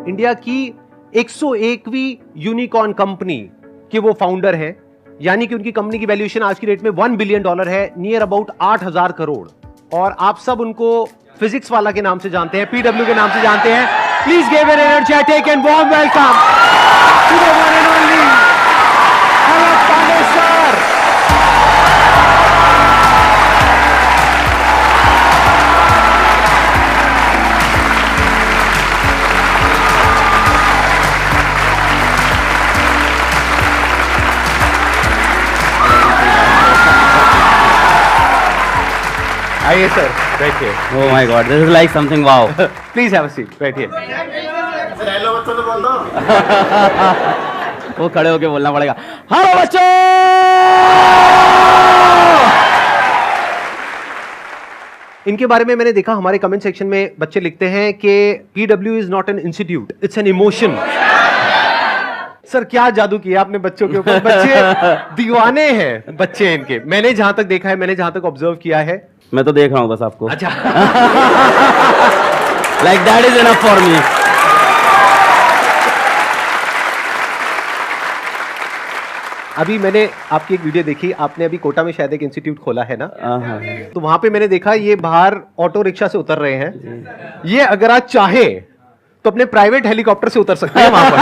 India की 101वीं unicorn company के वो फाउंडर हैं, यानी कि उनकी कंपनी की वैल्यूएशन आज की डेट में $1 बिलियन है, नियर अबाउट 8,000 करोड़। और आप सब उनको फिजिक्स वाला के नाम से जानते हैं, पीडब्ल्यू के नाम से जानते हैं। Please give an energetic and warm welcome to the one and only Alakh Pandey sir. आइए सर, बैठिए। Oh my God, this is like something wow. Please have a seat, बैठिए। वो खड़े होके बोलना पड़ेगा। हेलो बच्चों। इनके बारे में मैंने देखा, हमारे कमेंट सेक्शन में बच्चे लिखते हैं कि PW is not an institute, it's an emotion. Sir क्या जादू किया आपने बच्चों के ऊपर, बच्चे दीवाने हैं बच्चे इनके। मैंने जहां तक देखा है, मैंने जहां तक ऑब्जर्व किया है। मैं तो देख रहा हूँ बस आपको। अच्छा। Like that is enough for me. अभी मैंने आपकी एक वीडियो देखी, आपने अभी कोटा में शायद एक इंस्टीट्यूट खोला है ना, तो वहां पे मैंने देखा ये बाहर ऑटो रिक्शा से उतर रहे हैं। ये अगर आप चाहे तो अपने प्राइवेट हेलीकॉप्टर से उतर सकते हैं वहां पर।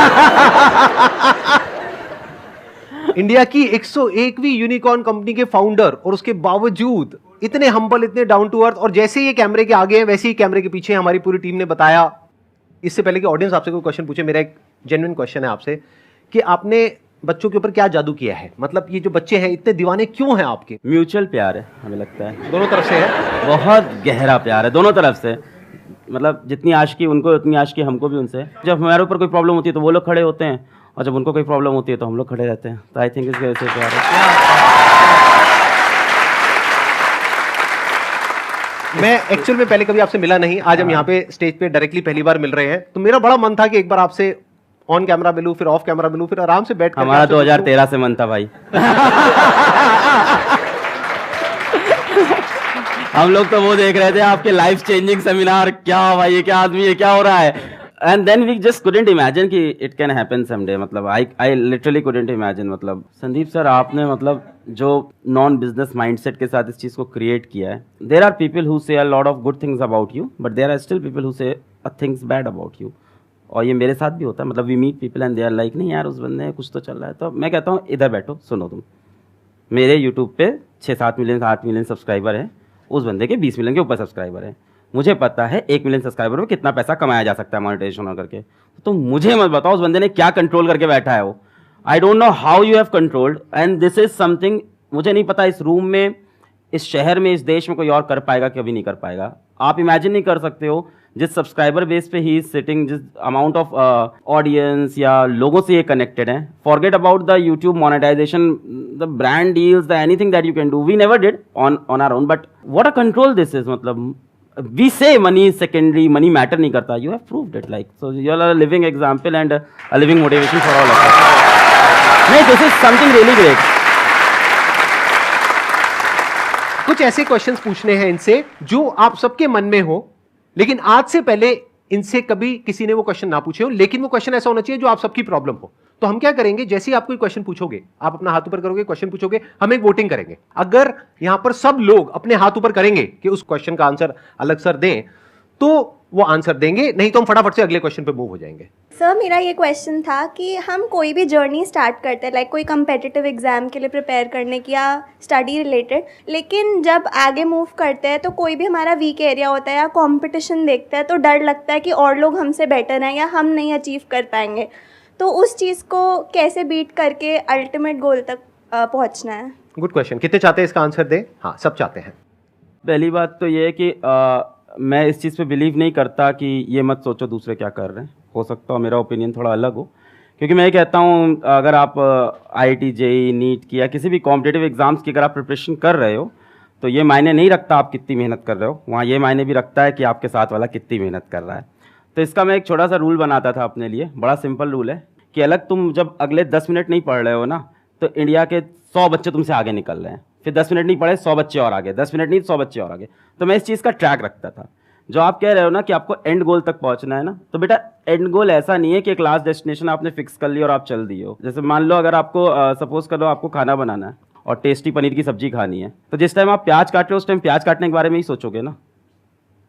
इंडिया की 101वीं यूनिकॉर्न कंपनी के फाउंडर, और उसके बावजूद इतने हम्बल, इतने डाउन टू अर्थ। और जैसे ये कैमरे के आगे हैं वैसे ही कैमरे के पीछे हमारी पूरी टीम ने बताया। इससे पहले कि ऑडियंस आपसे कोई क्वेश्चन पूछे, मेरा एक जेन्युइन क्वेश्चन है आपसे कि आपने बच्चों के ऊपर क्या जादू किया है? मतलब ये जो बच्चे हैं इतने दीवाने क्यों हैं आपके? म्यूचुअल प्यार है, हमें लगता है दोनों तरफ से है, बहुत गहरा प्यार है दोनों तरफ से। मतलब जितनी आशिकी उनको उतनी आशिकी हमको भी उनसे। जब हमारे ऊपर कोई प्रॉब्लम होती है तो वो लोग खड़े होते हैं, और जब उनको कोई प्रॉब्लम होती है तो हम लोग खड़े रहते हैं। तो आई थिंक इसकी वजह से प्यार है। मैं एक्चुअल में पहले कभी आपसे मिला नहीं, आज हम यहाँ पे स्टेज पे डायरेक्टली पहली बार मिल रहे हैं, तो मेरा बड़ा मन था कि एक बार आपसे ऑन कैमरा मिलूं, फिर ऑफ कैमरा मिलूं, फिर आराम से बैठ कर। हमारा 2013 से मन था भाई। हम लोग तो वो देख रहे थे आपके लाइफ चेंजिंग सेमिनार, क्या भाई ये क्या आदमी है, क्या हो रहा है। And then we just couldn't imagine कि इट कैन हैपन समडे। मतलब आई लिटरली कुडंट इमेजिन। मतलब संदीप सर, आपने मतलब जो नॉन बिजनेस माइंडसेट के साथ इस चीज को क्रिएट किया है। There are people who say a lot of good things about you, but there are still people who say things bad about you. और ये मेरे साथ भी होता है। मतलब we meet people and they are like, नहीं यार उस बंदे कुछ तो चल रहा है। तो मैं कहता हूँ इधर बैठो, सुनो तुम। मेरे यूट्यूब पे 6-7 मिलियन 8 मिलियन सब्सक्राइबर हैं, उस बंदे के 20 मिलियन के ऊपर सब्सक्राइबर हैं। मुझे पता है 1 मिलियन सब्सक्राइबर में कितना पैसा कमाया जा सकता है मोनेटाइजेशन करके। तो मुझे मत बताओ उस बंदे ने क्या कंट्रोल करके बैठा है वो। I don't know how you have controlled, and this is something मुझे नहीं पता इस रूम में, इस शहर में, इस देश में कोई और कर पाएगा, कभी नहीं कर पाएगा। आप इमेजिन नहीं कर सकते हो जिस सब्सक्राइबर बेस पे ही इज सिटिंग, जिस अमाउंट ऑफ ऑडियंस या लोगों से ये कनेक्टेड है। Forget about the YouTube monetization, the brand deals, the anything that you can do, we never did on our own, but what a control this is. मतलब we say money is secondary, money matter नहीं करता, you have proved it, like so you are a living example and a living motivation for all of us. नहीं, this is something really great. कुछ ऐसे questions पूछने हैं इनसे जो आप सबके मन में हो, लेकिन आज से पहले इनसे कभी किसी ने वो क्वेश्चन ना पूछे हो, लेकिन वो क्वेश्चन ऐसा होना चाहिए जो आप सबकी प्रॉब्लम हो। तो हम क्या करेंगे, जैसे ही आप कोई क्वेश्चन पूछोगे, आप अपना हाथ ऊपर करोगे, क्वेश्चन पूछोगे, हम एक वोटिंग करेंगे। अगर यहां पर सब लोग अपने हाथ ऊपर करेंगे कि उस क्वेश्चन का आंसर अलग सर दें, तो वो आंसर देंगे, नहीं तो हम फटाफट से अगले क्वेश्चन पे मूव हो जाएंगे। सर मेरा ये क्वेश्चन था कि हम कोई भी जर्नी स्टार्ट करते हैं, लाइक कोई कम्पिटिटिव एग्जाम के लिए प्रिपेयर करने की या स्टडी रिलेटेड, लेकिन जब आगे मूव करते हैं तो कोई भी हमारा वीक एरिया होता है या कंपटीशन देखते हैं तो डर लगता है कि और लोग हमसे बेटर हैं या हम नहीं अचीव कर पाएंगे। तो उस चीज़ को कैसे बीट करके अल्टीमेट गोल तक पहुंचना है? Good question. कितने चाहते हैं इसका आंसर दें? हाँ, सब चाहते हैं। पहली बात तो ये है कि मैं इस चीज़ पे बिलीव नहीं करता कि ये मत सोचो दूसरे क्या कर रहे हैं। हो सकता है मेरा ओपिनियन थोड़ा अलग हो, क्योंकि मैं ये कहता हूँ अगर आप IIT JEE नीट की या किसी भी कॉम्पिटिटिव एग्जाम्स की अगर आप प्रिपरेशन कर रहे हो तो ये मायने नहीं रखता आप कितनी मेहनत कर रहे हो, वहाँ ये मायने भी रखता है कि आपके साथ वाला कितनी मेहनत कर रहा है। तो इसका मैं एक छोटा सा रूल बनाता था अपने लिए, बड़ा सिंपल रूल है कि अलग तुम जब अगले 10 मिनट नहीं पढ़ रहे हो ना, तो इंडिया के 100 बच्चे तुमसे आगे निकल रहे हैं, फिर 10 मिनट नहीं पढ़े 100 बच्चे और आगे, 10 मिनट नहीं 100 बच्चे और आगे। तो मैं इस चीज़ का ट्रैक रखता था। जो आप कह रहे हो ना कि आपको एंड गोल तक पहुंचना है ना, तो बेटा एंड गोल ऐसा नहीं है कि एक लास्ट डेस्टिनेशन आपने फिक्स कर ली और आप चल दिए हो। जैसे मान लो अगर आपको सपोज करो आपको खाना बनाना है और टेस्टी पनीर की सब्जी खानी है, तो जिस टाइम आप प्याज काट रहे हो उस टाइम प्याज काटने के बारे में ही सोचोगे ना,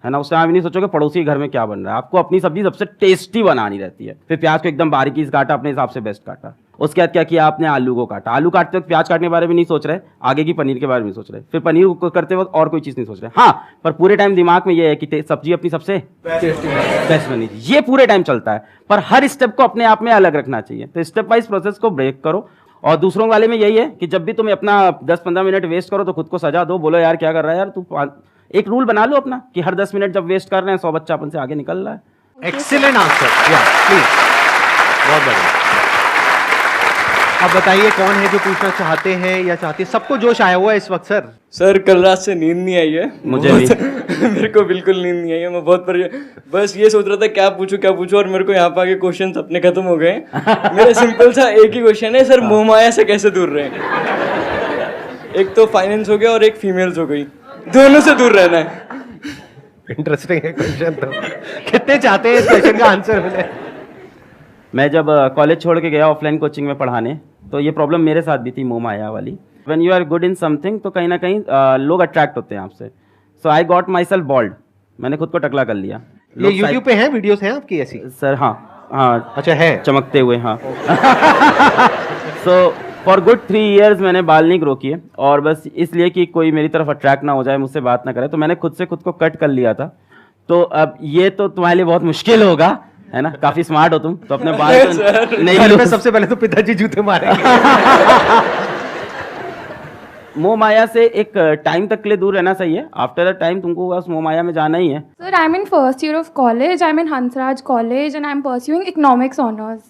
है ना। उस टाइम आप नहीं सोचोगे पड़ोसी के घर में क्या बन रहा है। आपको अपनी सब्जी सबसे टेस्टी बनानी रहती है। फिर प्याज को एकदम बारीकी से काटा, अपने हिसाब से बेस्ट काटा। उसके बाद क्या किया आपने, आलू को काटा। आलू काटते वक्त प्याज काटने के बारे में नहीं सोच रहे, आगे की पनीर के बारे में सोच रहे। फिर पनीर को करते वक्त और कोई चीज़ नहीं सोच रहे। हाँ, पर पूरे टाइम दिमाग में ये है कि सब्जी अपनी सबसे बेस्ट बनी थी, ये पूरे टाइम चलता है। पर हर स्टेप को अपने आप में अलग रखना चाहिए। तो स्टेप वाइज प्रोसेस को ब्रेक करो। और दूसरों वाले में यही है कि जब भी तुम अपना 10-15 मिनट वेस्ट करो तो खुद को सजा दो, बोलो यार क्या कर रहा है यार तू। एक रूल बना लो अपना कि हर 10 मिनट जब वेस्ट कर रहे हैं 100 बच्चा अपन से आगे निकल रहा है। एक्सीलेंट आंसर, प्लीज, बहुत बढ़िया। अब बताइए कौन है जो पूछना चाहते हैं या चाहते हैं? सबको जोश आया हुआ है इस वक्त। सर कल रात से नींद नहीं आई है मुझे भी। मेरे को बिल्कुल नींद नहीं आई है। मैं बहुत बस ये सोच रहा था क्या पूछूं और मेरे को यहाँ पे आके क्वेश्चन अपने खत्म हो गए। मेरा सिंपल सा एक ही क्वेश्चन है सर, मोह माया से कैसे दूर रहें? एक तो फाइनेंस हो गया और एक फीमेल्स हो गई, दोनों से दूर रहना है। इंटरेस्टिंग है क्वेश्चन। तो कितने चाहते हैं इस क्वेश्चन का आंसर मिले? मैं जब कॉलेज छोड़ के गया ऑफलाइन कोचिंग में पढ़ाने, तो ये प्रॉब्लम मेरे साथ भी थी, मोह माया वाली। When you are good in something तो कहीं ना कहीं लोग अट्रैक्ट होते हैं आपसे। So I got myself bold, मैंने खुद को टकला कर लिया। ये यूट्यूब पे हैं वीडियोस हैं आपकी ऐसी? सर हाँ अच्छा है, चमकते हुए, हाँ। सो फॉर गुड 3 years मैंने बाल नहीं ग्रो किए, और बस इसलिए कि कोई मेरी तरफ अट्रैक्ट ना हो जाए, मुझसे बात ना करे, तो मैंने खुद से खुद को कट कर लिया था। तो अब ये तो तुम्हारे लिए बहुत मुश्किल होगा, है ना, काफी स्मार्ट हो तुम, तो अपने बाल तो नहीं घर में लो। सबसे पहले तो पिताजी जूते मारेंगे। मोह माया से एक टाइम तक के लिए दूर रहना सही है। आफ्टर अ टाइम तुमको उस मोह माया में जाना ही है। Sir, I'm in first year of college. I'm in Hansraj College and I'm pursuing economics honors.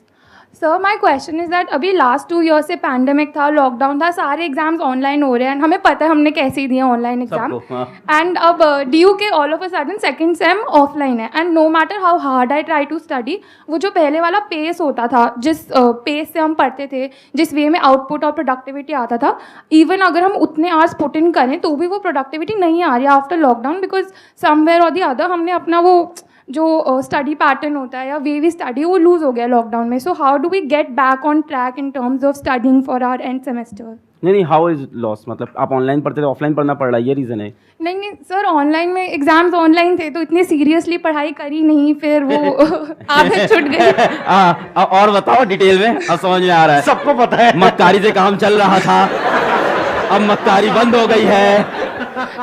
Sir, my question is that अभी last 2 years से pandemic था, लॉकडाउन था, सारे एग्जाम्स ऑनलाइन हो रहे हैं, हमें पता है हमने कैसे ही दिए ऑनलाइन एग्जाम। सबको, हाँ। एंड अब ड्यू के all of a sudden second same offline है, and no matter how hard I try to study, वो जो पहले वाला पेस होता था, जिस पेस से हम पढ़ते थे, जिस वे में आउटपुट और प्रोडक्टिविटी आता था, इवन अगर हम उतने आवर्स पुट इन करें तो भी वो प्रोडक्टिविटी नहीं आ रही आफ्टर लॉकडाउन, बिकॉज समवेयर और द अदर हमने अपना वो जो स्टडी पैटर्न होता है या वे वी स्टडी वो लूज हो गया लॉकडाउन में। So how do we get back on track in terms of studying for our end semester? नहीं, हाउ इज लॉस, मतलब आप ऑनलाइन पढ़ते थे, ऑफलाइन पढ़ना पड़ रहा है, ये रीजन है? नहीं सर, ऑनलाइन में एग्जाम्स ऑनलाइन थे तो इतने सीरियसली पढ़ाई करी नहीं, फिर वो आदत छूट गई। और बताओ डिटेल में, अब समझ में आ रहा है। सबको पता है मक्कारी से काम चल रहा था, अब मक्कारी बंद हो गई है।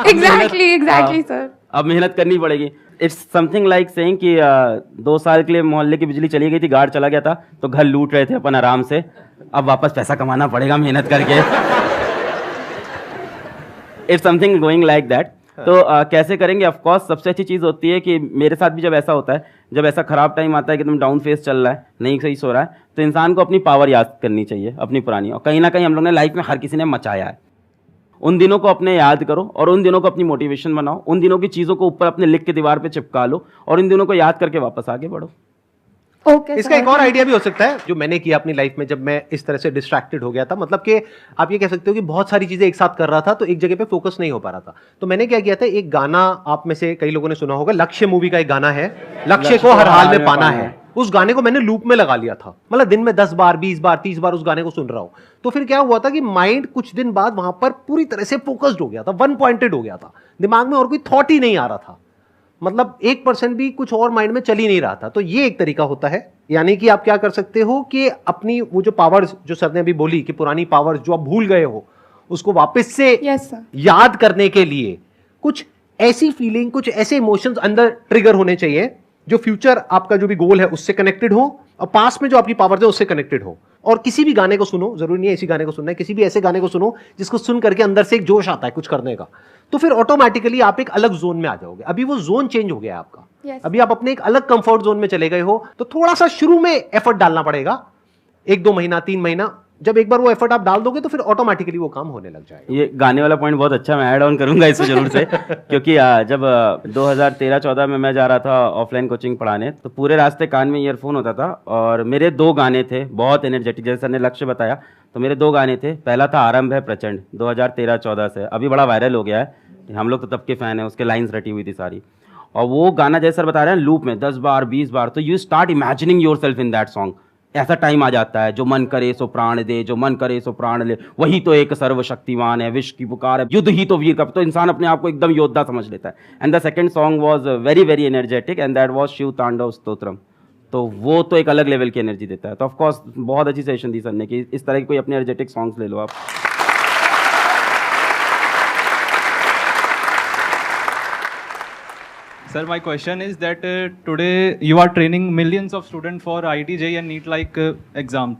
एग्जैक्टली सर, अब मेहनत करनी पड़ेगी। इट्स समथिंग लाइक सेइंग कि 2 साल के लिए मोहल्ले की बिजली चली गई थी, गार्ड चला गया था, तो घर लूट रहे थे अपन आराम से, अब वापस पैसा कमाना पड़ेगा मेहनत करके। It's something going like that. तो कैसे करेंगे? ऑफ कोर्स सबसे अच्छी चीज़ होती है कि मेरे साथ भी जब ऐसा होता है, जब ऐसा खराब टाइम आता है कि तुम डाउन फेस चल रहा है, नहीं सही सो रहा है, तो इंसान को अपनी पावर याद करनी चाहिए, अपनी पुरानी। और कहीं ना कहीं हम लोग ने लाइफ में हर किसी ने मचाया है, उन दिनों को अपने याद करो और उन दिनों को अपनी मोटिवेशन बनाओ, उन दिनों की चीज़ों को ऊपर अपने लिख के दीवार पे चिपका लो और इन दिनों को याद करके वापस आगे बढ़ो। ओके। इसका एक और आइडिया भी हो सकता है जो मैंने किया अपनी लाइफ में, जब मैं इस तरह से डिस्ट्रैक्टेड हो गया था, मतलब कि आप ये कह सकते हो कि बहुत सारी चीजें एक साथ कर रहा था तो एक जगह पे फोकस नहीं हो पा रहा था। तो मैंने क्या किया था, एक गाना आप में से कई लोगों ने सुना होगा, लक्ष्य मूवी का एक गाना है, लक्ष्य को हर हाल में पाना है। उस गाने को मैंने लूप में लगा लिया था, मतलब दिन में 10 बार 20 बार 30 बार उस गाने को सुन रहा हूं। तो फिर क्या हुआ था कि माइंड कुछ दिन बाद वहां पर पूरी तरह से फोकस्ड हो गया था, वन पॉइंटेड हो गया था, दिमाग में और कोई थॉट ही नहीं आ रहा था, मतलब 1% भी कुछ और माइंड में चल ही नहीं रहा था। तो ये एक तरीका होता है, यानी कि आप क्या कर सकते हो कि अपनी वो जो पावर्स जो सर ने अभी बोली कि पुरानी पावर्स जो आप भूल गए हो, उसको वापस से याद करने के लिए कुछ ऐसी फीलिंग, कुछ ऐसे इमोशंस अंदर ट्रिगर होने चाहिए जो फ्यूचर आपका जो भी गोल है उससे कनेक्टेड हो और पास में जो आपकी पावर्स है उससे कनेक्टेड हो। और किसी भी गाने को सुनो, जरूरी नहीं है इसी गाने को सुनना है, किसी भी ऐसे गाने को सुनो जिसको सुन करके अंदर से एक जोश आता है कुछ करने का, तो फिर ऑटोमेटिकली आप एक अलग जोन में आ जाओगे। अभी वो जोन चेंज हो गया है आपका, अभी आप अपने एक अलग कंफर्ट जोन में चले गए हो, तो थोड़ा सा शुरू में एफर्ट डालना पड़ेगा, 1-2 महीना 3 महीना। जब एक बार वो एफर्ट आप डाल दोगे तो फिर ऑटोमेटिकली वो काम होने लग जाएगा। ये गाने वाला पॉइंट बहुत अच्छा, मैं ऐड ऑन करूंगा इसको जरूर से। क्योंकि जब 2013-14 में मैं जा रहा था ऑफलाइन कोचिंग पढ़ाने, तो पूरे रास्ते कान में ईयरफोन होता था और मेरे 2 गाने थे बहुत एनर्जेटिक, जैसे सर ने लक्ष्य बताया, तो मेरे 2 गाने थे। पहला था आरंभ है प्रचंड, 2013-14 से, अभी बड़ा वायरल हो गया है, हम लोग तो तब के फैन हैं, उसके लाइन्स रटी हुई थी सारी। और वो गाना जैसे सर बता रहे हैं लूप में 10 बार 20 बार, तो you start imagining your self in that song. ऐसा टाइम आ जाता है, जो मन करे सो प्राण दे, जो मन करे सो प्राण ले, वही तो एक सर्वशक्तिमान है, विश्व की पुकार है, युद्ध ही तो वीर का, तो इंसान अपने आप को एकदम योद्धा समझ लेता है। And the second song was very very energetic and that was Shiv Tandav Stotram. तो वो तो एक अलग लेवल की एनर्जी देता है। तो ऑफ कोर्स बहुत अच्छी सेशन दी सर ने कि इस तरह की कोई अपने एनर्जेटिक सॉन्ग्स ले लो आप। Sir, my question is that today you are training millions of students for IIT JEE and NEET like exam.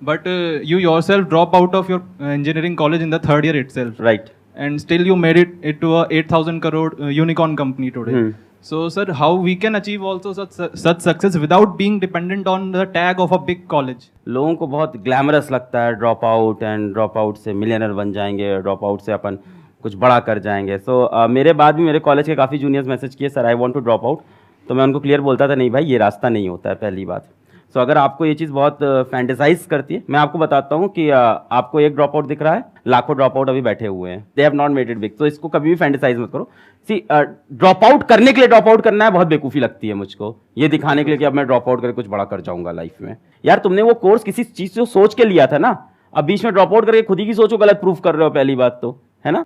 But you yourself drop out of your engineering college in the third year itself. Right. And still you made it to a 8,000 crore unicorn company today. So sir, how we can achieve also such success without being dependent on the tag of a big college? लोगों को बहुत glamorous लगता है drop out, and drop out से millionaire बन जाएंगे, drop out से अपन कुछ बड़ा कर जाएंगे। सो मेरे बाद भी मेरे कॉलेज के काफ़ी जूनियर्स मैसेज किए sir I want to drop out, तो मैं उनको क्लियर बोलता था नहीं भाई ये रास्ता नहीं होता है पहली बात। सो अगर आपको ये चीज़ बहुत फैंटेसाइज करती है, मैं आपको बताता हूँ कि आपको एक ड्रॉप आउट दिख रहा है, लाखों ड्रॉप आउट अभी बैठे हुए हैं, they have not made it big. तो इसको कभी भी फैंटेसाइज मत करो। सी ड्रॉप आउट करने के लिए ड्रॉप आउट करना है बहुत बेवकूफ़ी लगती है मुझको, ये दिखाने के लिए कि अब मैं ड्रॉप आउट करके कुछ बड़ा कर जाऊंगा लाइफ में। यार तुमने वो कोर्स किसी चीज़ से सोच के लिया था ना, अब बीच में ड्रॉप आउट करके खुद ही की सोचो गलत प्रूफ कर रहे हो, पहली बात तो है ना।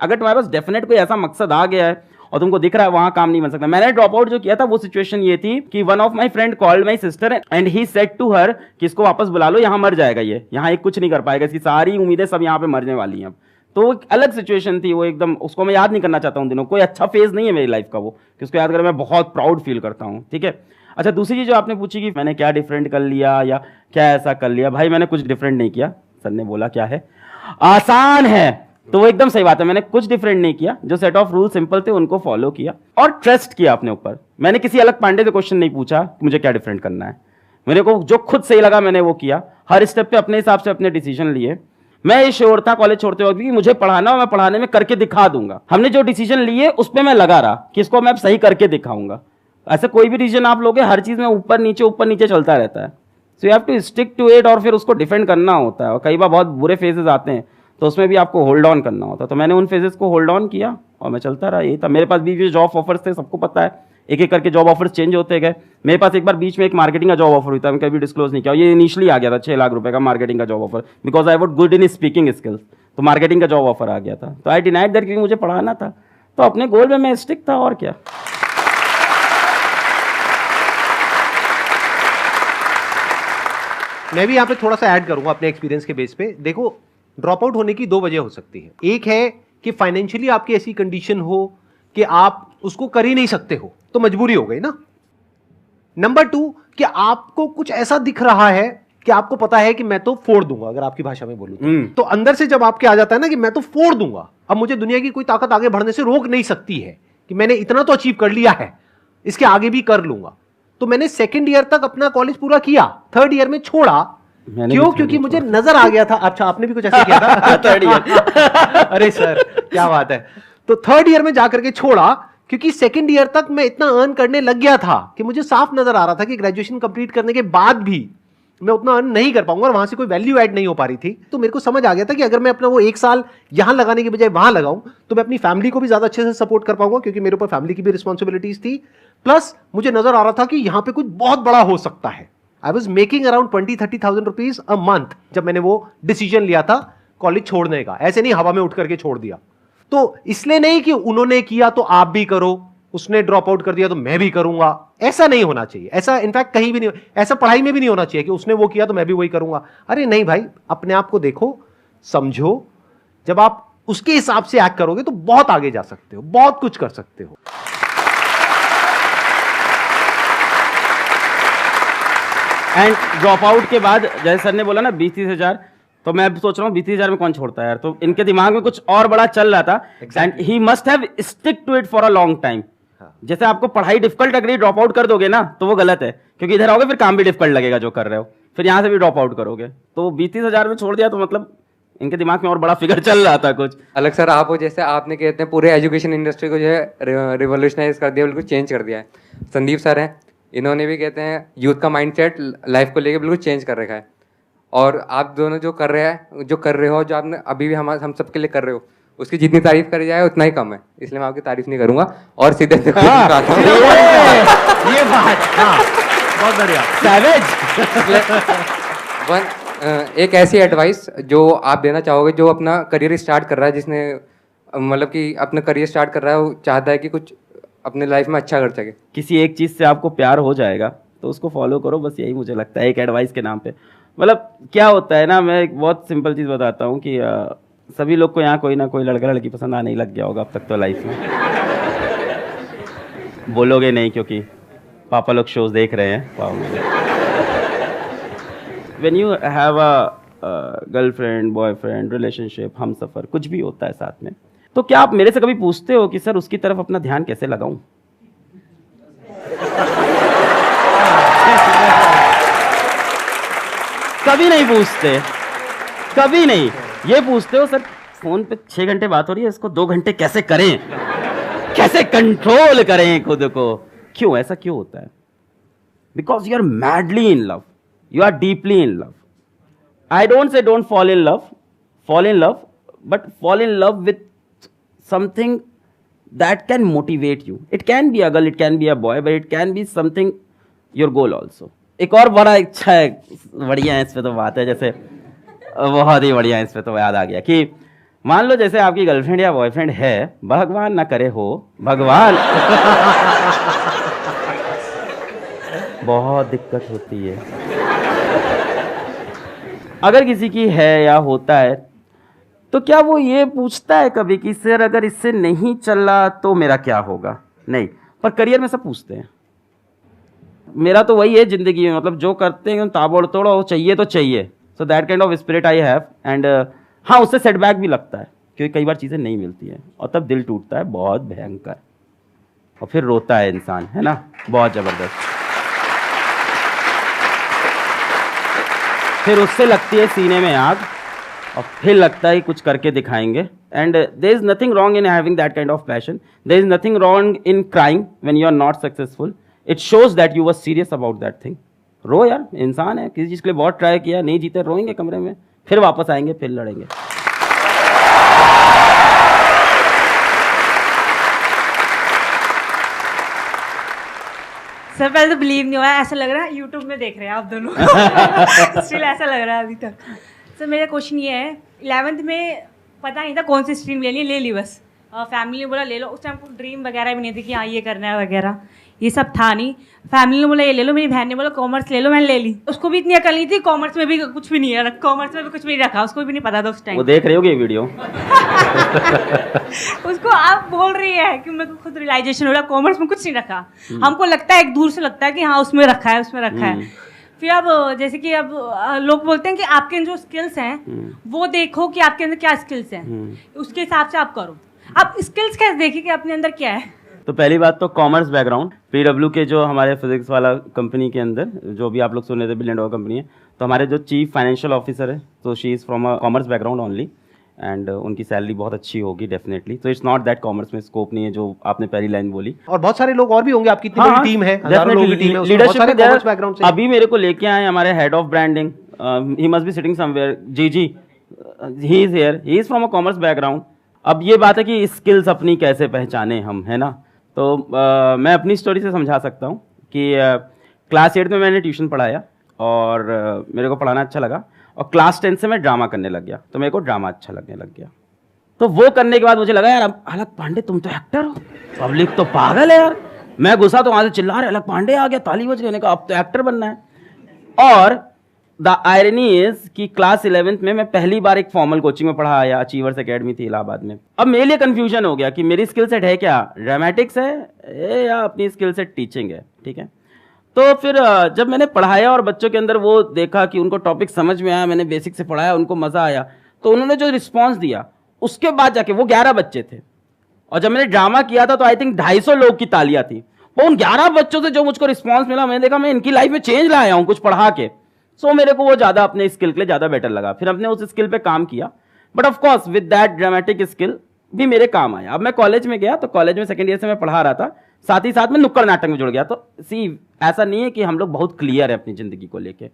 अगर तुम्हारे पास डेफिनेट कोई ऐसा मकसद आ गया है और तुमको दिख रहा है वहां काम नहीं बन सकता। मैंने ड्रॉप आउट जो किया था वो सिचुएशन ये थी कि one of my friend called my sister and he said to her कि इसको वापस बुला लो, यहाँ मर जाएगा ये, यहाँ एक कुछ नहीं कर पाएगा, इसकी सारी उम्मीदें सब यहाँ पे मरने वाली हैं अब। तो एक अलग सिचुएशन थी वो, एकदम उसको मैं याद नहीं करना चाहता हूँ दिनों, कोई अच्छा फेज नहीं है मेरी लाइफ का वो कि उसको याद कर मैं बहुत प्राउड फील करता हूँ। ठीक है, अच्छा दूसरी चीज जो आपने पूछी कि मैंने क्या डिफरेंट कर लिया या क्या ऐसा कर लिया, भाई मैंने कुछ डिफरेंट नहीं किया। सर ने बोला क्या है आसान है, तो वो एकदम सही बात है, मैंने कुछ डिफरेंट नहीं किया, जो सेट ऑफ रूल सिंपल थे उनको फॉलो किया और ट्रस्ट किया अपने ऊपर। मैंने किसी अलग पांडे से क्वेश्चन नहीं पूछा कि मुझे क्या डिफरेंट करना है, मेरे को जो खुद सही लगा मैंने वो किया, हर स्टेप पे अपने हिसाब से अपने डिसीजन लिए। मैं ये श्योर था कॉलेज छोड़ते वक्त कि मुझे पढ़ाना और मैं पढ़ाने में करके दिखा दूंगा। हमने जो डिसीजन लिए उस पर मैं लगा रहा कि इसको मैं सही करके दिखाऊंगा। ऐसे कोई भी डिसीजन आप लोगे हर चीज में ऊपर नीचे चलता रहता है, so you have to stick to it और फिर उसको डिफेंड करना होता है। और कई बार बहुत बुरे फेजेस आते हैं तो उसमें भी आपको होल्ड ऑन करना होता है, तो मैंने उन फेजेस को होल्ड ऑन किया और मैं चलता रहा। यही था, मेरे पास भी जॉब ऑफर्स थे, सबको पता है, एक एक करके जॉब ऑफर्स चेंज होते गए। मेरे पास एक बार बीच में एक मार्केटिंग का जॉब ऑफर हुआ था, मैं कभी डिस्क्लोज नहीं किया, ये इनिशियली आ गया था 6 लाख रुपए का मार्केटिंग का job offer, because I what good in speaking skills, तो मार्केटिंग का जॉब ऑफर आ गया था। तो आई डिनाइड दैट क्योंकि मुझे पढ़ाना था, तो अपने गोल में मैं स्टिक था और क्या। मैं भी यहाँ पे थोड़ा सा ऐड करूंगा अपने एक्सपीरियंस के बेस पे। देखो ड्रॉप आउट होने की 2 वजह हो सकती है, एक है कि फाइनेंशियली आपकी ऐसी कंडीशन हो कि आप उसको कर ही नहीं सकते हो, तो मजबूरी हो गई ना। नंबर 2 कि आपको कुछ ऐसा दिख रहा है कि आपको पता है कि मैं तो फोड़ दूंगा, अगर आपकी भाषा में बोलूं तो अंदर से जब आपके आ जाता है ना कि मैं तो फोड़ दूंगा, अब मुझे दुनिया की कोई ताकत आगे बढ़ने से रोक नहीं सकती है, कि मैंने इतना तो अचीव कर लिया है, इसके आगे भी कर लूंगा। तो मैंने 2nd ईयर तक अपना कॉलेज पूरा किया, 3rd ईयर में छोड़ा। क्यों? क्योंकि मुझे नजर आ गया था। अच्छा आपने भी कुछ ऐसे किया था? 3rd ईयर अरे सर क्या बात है। तो 3rd ईयर में जाकर के छोड़ा क्योंकि 2nd ईयर तक मैं इतना अर्न करने लग गया था कि मुझे साफ नजर आ रहा था कि ग्रेजुएशन कंप्लीट करने के बाद भी मैं उतना अर्न नहीं कर पाऊंगा और वहां से कोई वैल्यू ऐड नहीं हो पा रही थी। तो मेरे को समझ आ गया था कि अगर मैं अपना वो 1 साल यहां लगाने के बजाय वहां लगाऊं तो मैं अपनी फैमिली को भी ज्यादा अच्छे से सपोर्ट कर पाऊंगा, क्योंकि मेरे ऊपर फैमिली की भी रिस्पॉन्सिबिलिटीज थी। प्लस मुझे नजर आ रहा था कि यहां पे कुछ बहुत बड़ा हो सकता है। I was making around 20-30,000 rupees a month जब मैंने वो डिसीजन लिया था कॉलेज छोड़ने का। ऐसे नहीं हवा में उठ करके छोड़ दिया। तो इसलिए नहीं कि उन्होंने किया तो आप भी करो, उसने ड्रॉप आउट कर दिया तो मैं भी करूंगा, ऐसा नहीं होना चाहिए। ऐसा इनफैक्ट कहीं भी नहीं, ऐसा पढ़ाई में भी नहीं होना चाहिए कि उसने वो किया तो मैं भी वही करूंगा। अरे नहीं भाई, अपने आप को देखो, समझो, जब आप उसके हिसाब से एक्ट करोगे तो बहुत आगे जा सकते हो, बहुत कुछ कर सकते हो। एंड ड्रॉप आउट के बाद जैसे सर ने बोला ना 20-30 हजार, तो मैं अब सोच रहा हूँ 20-30 हजार में कौन छोड़ता है यार, तो इनके दिमाग में कुछ और बड़ा चल रहा था। And he must have stick to it for a long time. जैसे आपको पढ़ाई डिफिकल्ट लग रही है, ड्रॉप आउट कर दोगे ना तो वो गलत है, क्योंकि इधर आओगे फिर काम भी डिफिकल्ट लगेगा जो कर रहे हो, फिर यहाँ से भी ड्रॉप आउट करोगे। तो 20-30 हजार में छोड़ दिया तो मतलब इनके दिमाग में और बड़ा फिगर चल रहा था कुछ अलग। सर आप वो जैसे आपने कहते हैं पूरे एजुकेशन इंडस्ट्री को जो है रिवोल्यूशनाइज कर दिया, बिल्कुल चेंज कर दिया है। संदीप सर हैं, इन्होंने भी कहते हैं यूथ का माइंडसेट लाइफ को लेके बिल्कुल चेंज कर रखा है। और आप दोनों जो कर रहे हो, जो आपने अभी भी हम सबके लिए कर रहे हो, उसकी जितनी तारीफ करी जाए उतना ही कम है, इसलिए मैं आपकी तारीफ नहीं करूंगा और सीधे ये बात, हाँ, बहुत बढ़िया। सैवेज। एक ऐसी एडवाइस जो आप देना चाहोगे जो अपना करियर स्टार्ट कर रहा है, जिसने मतलब कि अपना करियर स्टार्ट कर रहा है, वो चाहता है कि कुछ अपने लाइफ में अच्छा कर सके। किसी एक चीज़ से आपको प्यार हो जाएगा तो उसको फॉलो करो, बस यही मुझे लगता है एक एडवाइस के नाम पे। मतलब क्या होता है ना, मैं एक बहुत सिंपल चीज़ बताता हूँ कि सभी लोग को यहाँ कोई ना कोई लड़का लड़की पसंद आने ही लग गया होगा अब तक तो लाइफ में। बोलोगे नहीं क्योंकि पापा लोग शोज देख रहे हैं। When you have a girlfriend, boyfriend, relationship, हम सफ़र, कुछ भी होता है साथ में, तो क्या आप मेरे से कभी पूछते हो कि सर उसकी तरफ अपना ध्यान कैसे लगाऊं? कभी नहीं पूछते, कभी नहीं। ये पूछते हो सर फोन पे 6 घंटे बात हो रही है, इसको 2 घंटे कैसे करें, कैसे कंट्रोल करें खुद को? क्यों ऐसा क्यों होता है? Because you are madly in love, you are deeply in love. I don't say don't fall in love, fall in love, but fall in love with something that can motivate you. It can be a girl, it can be a boy, but it can be something your goal also. एक और बड़ा अच्छा है, बढ़िया है इस पे तो बात है, जैसे बहुत ही बढ़िया है इस पे तो याद आ गया कि मान लो जैसे आपकी गर्लफ्रेंड या बॉयफ्रेंड है, भगवान ना करे हो, भगवान बहुत दिक्कत होती है अगर किसी की है या होता है, तो क्या वो ये पूछता है कभी कि सर अगर इससे नहीं चला तो मेरा क्या होगा? नहीं, पर करियर में सब पूछते हैं। मेरा तो वही है जिंदगी में, मतलब जो करते हैं ताबड़ तोड़ चाहिए तो चाहिए। So that kind of spirit I have. And हाँ, उससे सेटबैक भी लगता है क्योंकि कई बार चीज़ें नहीं मिलती हैं और तब दिल टूटता है बहुत भयंकर, और फिर रोता है इंसान, है ना, बहुत ज़बरदस्त। फिर उससे लगती है सीने में आग और फिर लगता है कुछ करके दिखाएंगे। And there is nothing wrong in having that kind of passion, there is nothing wrong in crying when you are not successful. It shows that you were serious about that thing. रो यार, इंसान है, किसी चीज़ के लिए बहुत try किया, नहीं जीते, रोएंगे कमरे में, फिर वापस आएंगे, फिर लड़ेंगे। सर पहले तो बिलीव नहीं हुआ, ऐसा लग रहा है यूट्यूब में देख रहे हैं आप दोनों। स्टिल ऐसा लग रहा है अभी तक। सर मेरा क्वेश्चन ये है, 11th में पता नहीं था कौन सी स्ट्रीम लेनी है, ले ली बस। फैमिली ने बोला ले लो, उस टाइम कोई ड्रीम वगैरह भी नहीं थी कि हाँ ये करना है वगैरह, ये सब था नहीं। फैमिली ने बोला ये ले लो, मेरी बहन ने बोला कॉमर्स ले लो, मैंने ले ली। उसको भी इतनी अकल नहीं थी, कॉमर्स में भी कुछ भी नहीं है, कॉमर्स में भी कुछ भी नहीं रखा, उसको भी नहीं पता था उस टाइम। वो देख रहे होगे ये वीडियो। उसको आप बोल रही है कि मेरे को खुद रियलाइजेशन हो रहा है कॉमर्स में कुछ नहीं रखा। हमको लगता है एक दूर से लगता है कि हाँ उसमें रखा है, उसमें रखा है। फिर अब जैसे कि अब लोग बोलते हैं कि आपके जो स्किल्स हैं वो देखो कि आपके अंदर क्या स्किल्स हैं, उसके हिसाब से आप करो। आप स्किल्स कैसे देखिए कि अपने अंदर क्या है? तो पहली बात तो कॉमर्स बैकग्राउंड, पीडब्ल्यू के जो हमारे फिजिक्स वाला कंपनी के अंदर जो भी आप लोग सुन रहे थे बिलियन डॉलर कंपनी है, तो हमारे जो चीफ फाइनेंशियल ऑफिसर है तो she is from a commerce background only, and उनकी सैलरी बहुत अच्छी होगी डेफिनेटली। तो इट्स नॉट दैट कॉमर्स में स्कोप नहीं है जो आपने पहली लाइन बोली। और बहुत सारे लोग और भी होंगे, आपकी इतनी बड़ी टीम है, हजारों लोगों की टीम है, उसमें बहुत सारे कॉमर्स बैकग्राउंड से। अभी मेरे को लेके आए हमारे head of branding, he must be sitting somewhere, जी he is here, he is from a commerce background. अब ये बात है कि स्किल्स अपनी कैसे पहचाने हम, है ना। तो मैं अपनी स्टोरी से समझा सकता हूँ कि क्लास 8 में मैंने ट्यूशन पढ़ाया और मेरे को पढ़ाना अच्छा लगा, और क्लास 10 से मैं ड्रामा करने लग गया, तो मेरे को ड्रामा अच्छा लगने लग गया। तो वो करने के बाद मुझे लगा यार अलग पांडे तुम तो एक्टर हो, पब्लिक तो पागल है यार। मैं घुसा तो वहाँ से चिल्ला रहे अलग पांडे आ गया, ताली बज गई, अब तो एक्टर बनना है। और द आयरनी इज कि क्लास 11th में मैं पहली बार एक फॉर्मल कोचिंग में पढ़ा आया, अचीवर्स एकेडमी थी इलाहाबाद में। अब मेरे लिए कंफ्यूजन हो गया कि मेरी स्किल सेट है क्या, ड्रामेटिक्स है या अपनी स्किल सेट टीचिंग है, ठीक है। तो फिर जब मैंने पढ़ाया और बच्चों के अंदर वो देखा कि उनको टॉपिक समझ में आया, मैंने बेसिक से पढ़ाया, उनको मज़ा आया, तो उन्होंने जो रिस्पॉन्स दिया उसके बाद जाके वो 11 बच्चे थे, और जब मैंने ड्रामा किया था तो आई थिंक 250 लोग की तालियां थी। वो उन 11 बच्चों से जो मुझको रिस्पॉन्स मिला, मैंने देखा मैं इनकी लाइफ में चेंज लाया हूँ कुछ पढ़ा के। सो मेरे को वो ज़्यादा अपने स्किल के लिए ज़्यादा बेटर लगा, फिर अपने उस स्किल पे काम किया। But of course with that dramatic skill भी मेरे काम आया। अब मैं कॉलेज में गया तो कॉलेज में सेकंड ईयर से मैं पढ़ा रहा था, साथ ही साथ में नुक्कड़ नाटक में जुड़ गया। तो सी ऐसा नहीं है कि हम लोग बहुत क्लियर है अपनी ज़िंदगी को लेके,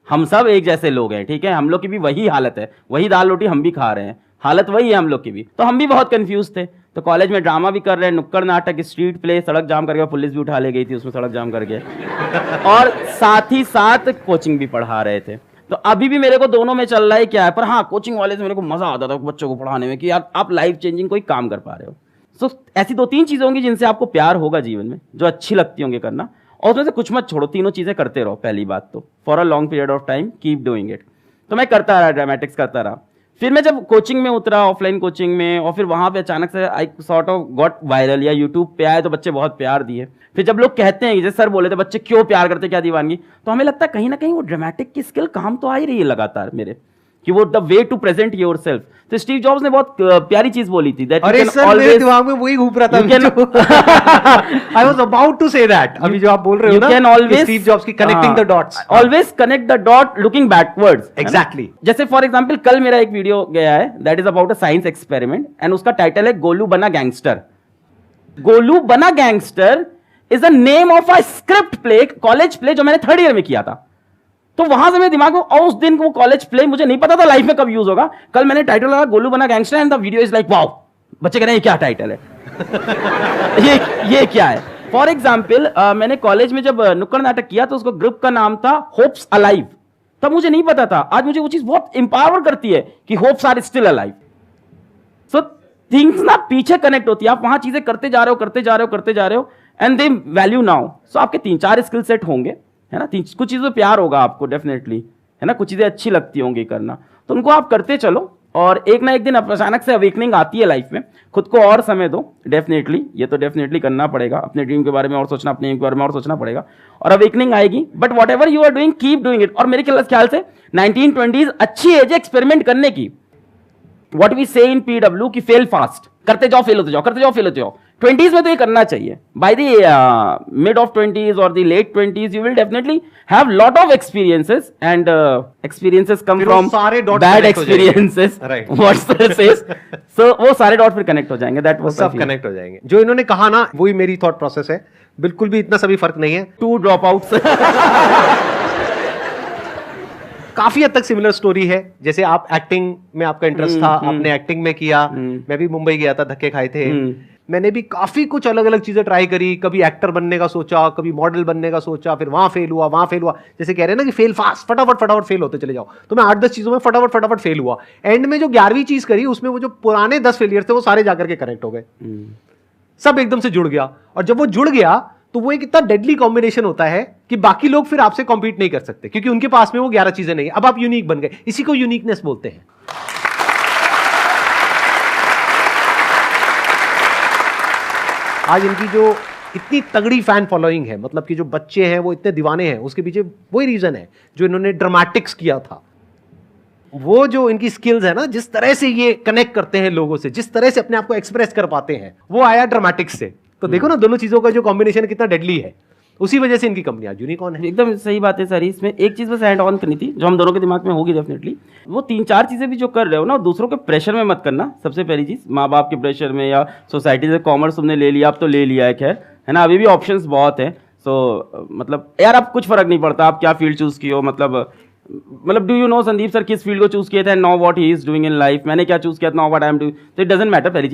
हम सब एक जैसे लोग हैं, ठीक है, हम लोग की भी वही हालत है, वही दाल रोटी हम भी खा रहे हैं। हालत वही है हम लोग की भी। तो हम भी बहुत कंफ्यूज थे। तो कॉलेज में ड्रामा भी कर रहे हैं, नुक्कड़ नाटक, स्ट्रीट प्ले, सड़क जाम करके पुलिस भी उठा ले गई थी उसमें सड़क जाम करके, और साथ ही साथ कोचिंग भी पढ़ा रहे थे। तो अभी भी मेरे को दोनों में चल रहा है क्या है, पर हाँ कोचिंग वाले से मेरे को मजा आता था बच्चों को पढ़ाने में कि यार आप लाइफ चेंजिंग कोई काम कर पा रहे हो। सो ऐसी 2-3 चीजें होंगी जिनसे आपको प्यार होगा जीवन में, जो अच्छी लगती होंगी करना, और उसमें से कुछ मत छोड़ो, तीनों चीजें करते रहो। पहली बात तो for a long period of time keep doing it. तो मैं करता रहा, ड्रामेटिक्स करता रहा। फिर मैं जब कोचिंग में उतरा, ऑफलाइन कोचिंग में, और फिर वहां पे अचानक से I sort of got viral, या यूट्यूब पे आए तो बच्चे बहुत प्यार दिए। फिर जब लोग कहते हैं, जैसे सर बोले थे बच्चे क्यों प्यार करते, क्या दीवानगी, तो हमें लगता है कहीं ना कहीं वो ड्रामेटिक की स्किल काम तो आ ही रही है लगातार मेरे, कि वो the way to present yourself. तो स्टीव जॉब्स ने बहुत प्यारी चीज बोली थी, दैट अरे सर मेरे दिमाग में वही घूम रहा था, I was about to say that. अभी जो आप बोल रहे हो ना, कैन ऑलवेज स्टीव जॉब्स की connecting the dots, always connect the dot looking backwards. Exactly. जैसे फॉर एग्जांपल कल मेरा एक वीडियो गया है, that is about a science experiment, and उसका टाइटल है गोलू बना गैंगस्टर। गोलू बना gangster is the name of a script play, college play, जो मैंने 3rd ईयर में किया था। तो वहां से मेरे दिमाग में, और उस दिन वो कॉलेज प्ले मुझे नहीं पता था लाइफ में कब यूज होगा। कल मैंने टाइटल लगा गोलू बना gangster, and the video is like wow, बच्चे कह रहे हैं ये क्या टाइटल है, ये क्या है। फॉर एग्जाम्पल मैंने कॉलेज में जब नुक्कड़ नाटक किया तो उसको ग्रुप का नाम था होप्स अलाइव। तब मुझे नहीं पता था, आज मुझे वो चीज बहुत इंपावर करती है कि hopes are still alive. So things ना पीछे कनेक्ट होती है, आप वहां चीजें करते जा रहे हो एंड दे वैल्यू नाउ। सो आपके 3-4 स्किल सेट होंगे, है ना, कुछ चीजों प्यार होगा आपको डेफिनेटली, है ना, कुछ चीजें अच्छी लगती होंगी करना, तो उनको आप करते चलो, और एक ना एक दिन अचानक से अवेकनिंग आती है लाइफ में। खुद को और समय दो, डेफिनेटली, ये तो डेफिनेटली करना पड़ेगा, अपने ड्रीम के बारे में और सोचना, अपने एम के बारे में और सोचना पड़ेगा, और अवेकनिंग आएगी। But whatever you are doing keep doing it. और मेरे ख्याल से 1920s अच्छी एज है एक्सपेरिमेंट करने की। व्हाट वी से इन पीडब्ल्यू की फेल फास्ट, करते जाओ फेल होते जाओ, करते जाओ फेल होते जाओ। 20s में तो ये करना चाहिए। By the mid of 20s और the late 20s you will definitely have lot of experiences, and experiences come from bad experiences, what's the sage. So वो सारे डॉट फिर कनेक्ट हो जाएंगे, दैट वाज सब कनेक्ट हो जाएंगे। जो इन्होंने कहा ना, वही मेरी थॉट प्रोसेस है, बिल्कुल भी इतना सभी फर्क नहीं है। 2 ड्रॉप आउट्स काफी हद तक सिमिलर स्टोरी है। जैसे आप एक्टिंग में आपका इंटरेस्ट था, आपने एक्टिंग में किया, मैं भी मुंबई गया था, धक्के खाए थे, मैंने भी काफी कुछ अलग अलग चीजें ट्राई करी, कभी एक्टर बनने का सोचा, कभी मॉडल बनने का सोचा, फिर वहां फेल हुआ। जैसे कह रहे हैं ना कि फेल फास्ट, फटाफट फेल होते चले जाओ, तो मैं 8-10 चीजों में फटाफट फेल हुआ। एंड में जो 11वीं चीज करी, उसमें वो जो पुराने 10 फेलियर थे वो सारे जाकर के कनेक्ट हो गए, सब एकदम से जुड़ गया। और जब वो जुड़ गया तो वो एक इतना डेडली कॉम्बिनेशन होता है कि बाकी लोग फिर आपसे कॉम्पीट नहीं कर सकते, क्योंकि उनके पास में वो 11 चीजें नहीं है। अब आप यूनिक बन गए, इसी को यूनिकनेस बोलते हैं। आज इनकी जो इतनी तगड़ी फैन फॉलोइंग है, मतलब कि जो बच्चे हैं वो इतने दीवाने हैं, उसके पीछे वही रीजन है जो इन्होंने ड्रामेटिक्स किया था। वो जो इनकी स्किल्स है ना, जिस तरह से ये कनेक्ट करते हैं लोगों से, जिस तरह से अपने आप को एक्सप्रेस कर पाते हैं, वो आया ड्रामेटिक्स से। तो देखो ना, दोनों चीजों का जो कॉम्बिनेशन कितना डेडली है, उसी वजह से इनकी कंपनी आज यूनिकॉर्न है। एकदम सही बात है सर। इसमें एक चीज बस ऐड ऑन करनी थी, जो हम दोनों के दिमाग में होगी डेफिनेटली। वो 3-4 चीजें भी जो कर रहे हो ना, दूसरों के प्रेशर में मत करना। सबसे पहली चीज, माँ बाप के प्रेशर में या सोसाइटी से, कॉमर्स तुमने ले लिया, अब तो ले लिया है, खैर, है ना, अभी भी ऑप्शंस बहुत है। सो मतलब यार अब कुछ फर्क नहीं पड़ता आप क्या फील्ड चूज की हो। मतलब do you know Sandeep sir किस फील्ड को चूज किया था, know what he is doing in life, मैंने क्या चूज किया था, know what I am doing, तो इट डजंट मैटर। पहली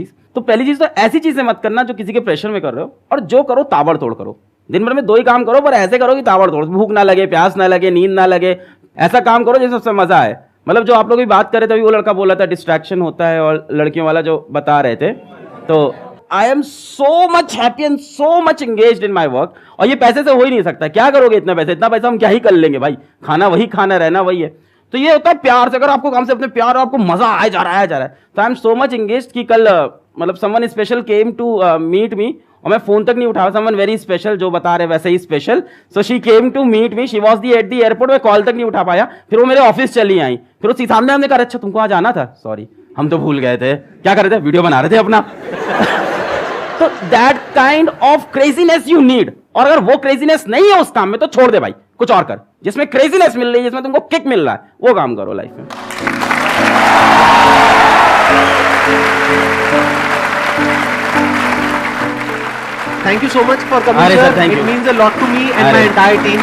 चीज तो ऐसी चीजें मत करना जो किसी के प्रेशर में कर रहे हो, और जो करो ताबड़तोड़ करो। दिन भर में 2 ही काम करो, पर ऐसे करो कि ताबड़तोड़, भूख ना लगे, प्यास ना लगे, नींद ना लगे, ऐसा काम करो जिसमें सबसे मजा आए। मतलब जो आप लोग भी बात कर रहे थे, अभी वो लड़का बोला था डिस्ट्रैक्शन होता है, और लड़कियों वाला जो बता रहे थे, तो I am so much happy and so much engaged in my work. और ये पैसे से हो ही नहीं सकता, क्या करोगे इतना पैसा हम क्या ही कर लेंगे भाई, खाना वही खाना, रहना वही है। तो ये होता है प्यार से, अगर आपको काम से अपने प्यार और आपको मजा आया जा रहा है, तो I am so much engaged कि कल मतलब someone special came to meet me, और मैं फोन तक नहीं उठाया, समवन वेरी स्पेशल, जो बता रहे वैसे ही special. So she came to meet me, she was the at the airport, मैं कॉल तक नहीं उठा पाया, फिर वो मेरे ऑफिस चली आई, फिर वो सामने हमने कहा अच्छा तुमको आज आना था, सॉरी हम तो भूल गए थे, क्या कर रहे थे, वीडियो बना रहे थे अपना। तो that kind of craziness you need. और अगर वो क्रेजीनेस नहीं है उस काम में, तो छोड़ दे भाई, कुछ और कर, जिसमें क्रेजीनेस मिल रही है, जिसमें तुमको किक मिल रहा है, वो काम करो लाइफ में। Thank you so much for coming, Sir, sir. thank It you. means a lot to me and my entire team.